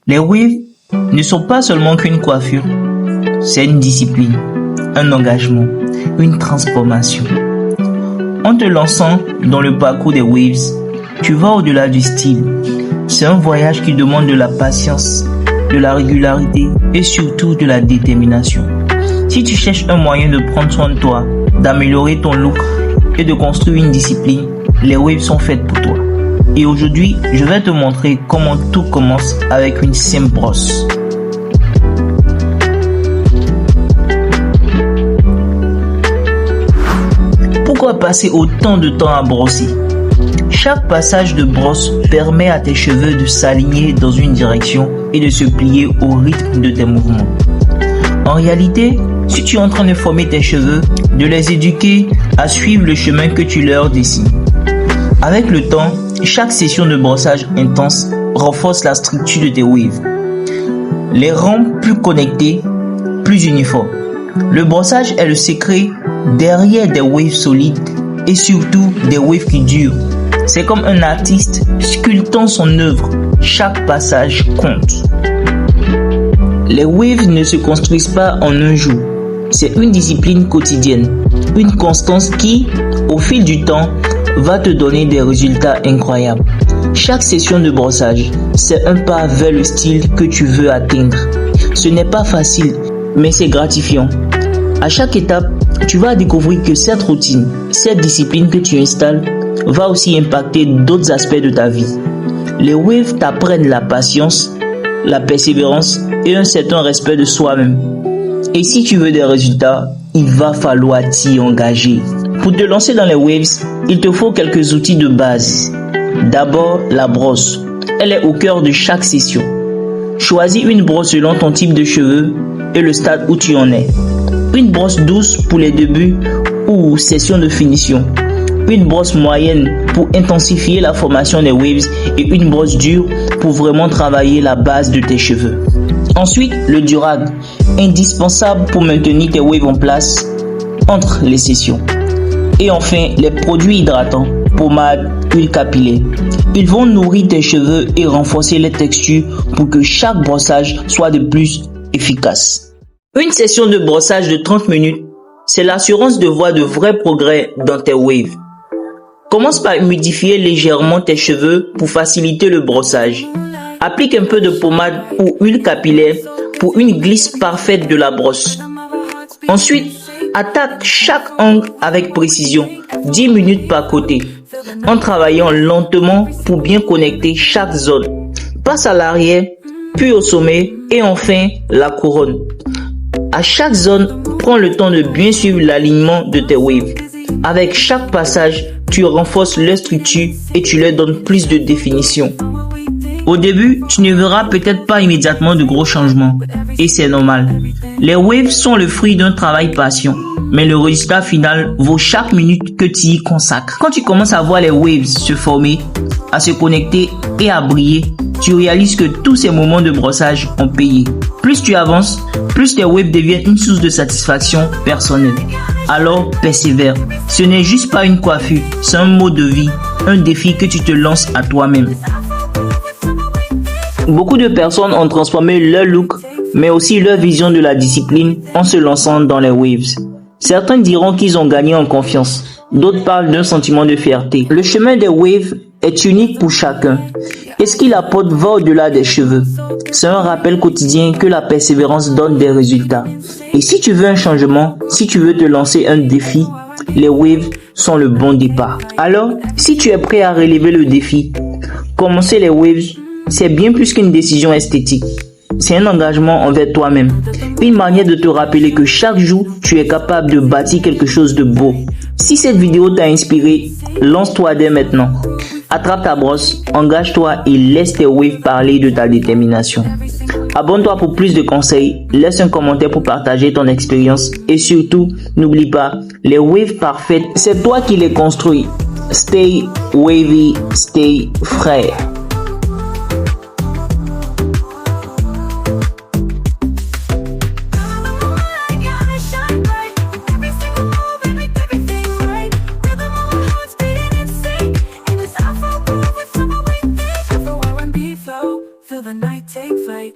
Les waves ne sont pas seulement qu'une coiffure, c'est une discipline, un engagement, une transformation. En te lançant dans le parcours des waves, tu vas au-delà du style. C'est un voyage qui demande de la patience, de la régularité et surtout de la détermination. Si tu cherches un moyen de prendre soin de toi, d'améliorer ton look et de construire une discipline, les waves sont faites pour toi. Et aujourd'hui, je vais te montrer comment tout commence avec une simple brosse. Pourquoi passer autant de temps à brosser? Chaque passage de brosse permet à tes cheveux de s'aligner dans une direction et de se plier au rythme de tes mouvements. En réalité, si tu es en train de former tes cheveux, de les éduquer à suivre le chemin que tu leur dessines. Avec le temps, chaque session de brossage intense renforce la structure de tes waves, les rend plus connectés, plus uniformes. Le brossage est le secret derrière des waves solides et surtout des waves qui durent. C'est comme un artiste sculptant son œuvre, chaque passage compte. Les waves ne se construisent pas en un jour, c'est une discipline quotidienne, une constance qui, au fil du temps, va te donner des résultats incroyables. Chaque session de brossage, c'est un pas vers le style que tu veux atteindre. Ce n'est pas facile, mais c'est gratifiant. À chaque étape, tu vas découvrir que cette routine, cette discipline que tu installes, va aussi impacter d'autres aspects de ta vie. Les waves t'apprennent la patience, la persévérance et un certain respect de soi-même. Et si tu veux des résultats, il va falloir t'y engager. Pour te lancer dans les waves, il te faut quelques outils de base. D'abord, la brosse. Elle est au cœur de chaque session. Choisis une brosse selon ton type de cheveux et le stade où tu en es. Une brosse douce pour les débuts ou session de finition. Une brosse moyenne pour intensifier la formation des waves et une brosse dure pour vraiment travailler la base de tes cheveux. Ensuite, le durag, indispensable pour maintenir tes waves en place entre les sessions. Et enfin, les produits hydratants, pommade, huile capillaire. Ils vont nourrir tes cheveux et renforcer les textures pour que chaque brossage soit de plus efficace. Une session de brossage de 30 minutes, c'est l'assurance de voir de vrais progrès dans tes waves. Commence par humidifier légèrement tes cheveux pour faciliter le brossage. Applique un peu de pommade ou huile capillaire pour une glisse parfaite de la brosse. Ensuite, attaque chaque angle avec précision, 10 minutes par côté, en travaillant lentement pour bien connecter chaque zone. Passe à l'arrière, puis au sommet et enfin la couronne. À chaque zone, prends le temps de bien suivre l'alignement de tes waves. Avec chaque passage, tu renforces leur structure et tu leur donnes plus de définition. Au début, tu ne verras peut-être pas immédiatement de gros changements, et c'est normal. Les waves sont le fruit d'un travail patient, mais le résultat final vaut chaque minute que tu y consacres. Quand tu commences à voir les waves se former, à se connecter et à briller, tu réalises que tous ces moments de brossage ont payé. Plus tu avances, plus tes waves deviennent une source de satisfaction personnelle. Alors persévère. Ce n'est juste pas une coiffure, c'est un mode de vie, un défi que tu te lances à toi-même. Beaucoup de personnes ont transformé leur look, mais aussi leur vision de la discipline en se lançant dans les waves. Certains diront qu'ils ont gagné en confiance, d'autres parlent d'un sentiment de fierté. Le chemin des waves est unique pour chacun, et ce qu'il apporte va au-delà des cheveux. C'est un rappel quotidien que la persévérance donne des résultats. Et si tu veux un changement, si tu veux te lancer un défi, les waves sont le bon départ. Alors, si tu es prêt à relever le défi, commencer les waves, c'est bien plus qu'une décision esthétique. C'est un engagement envers toi-même. Une manière de te rappeler que chaque jour, tu es capable de bâtir quelque chose de beau. Si cette vidéo t'a inspiré, lance-toi dès maintenant. Attrape ta brosse, engage-toi et laisse tes waves parler de ta détermination. Abonne-toi pour plus de conseils, laisse un commentaire pour partager ton expérience et surtout, n'oublie pas, les waves parfaites, c'est toi qui les construis. Stay wavy, stay frais. Feel the night take flight.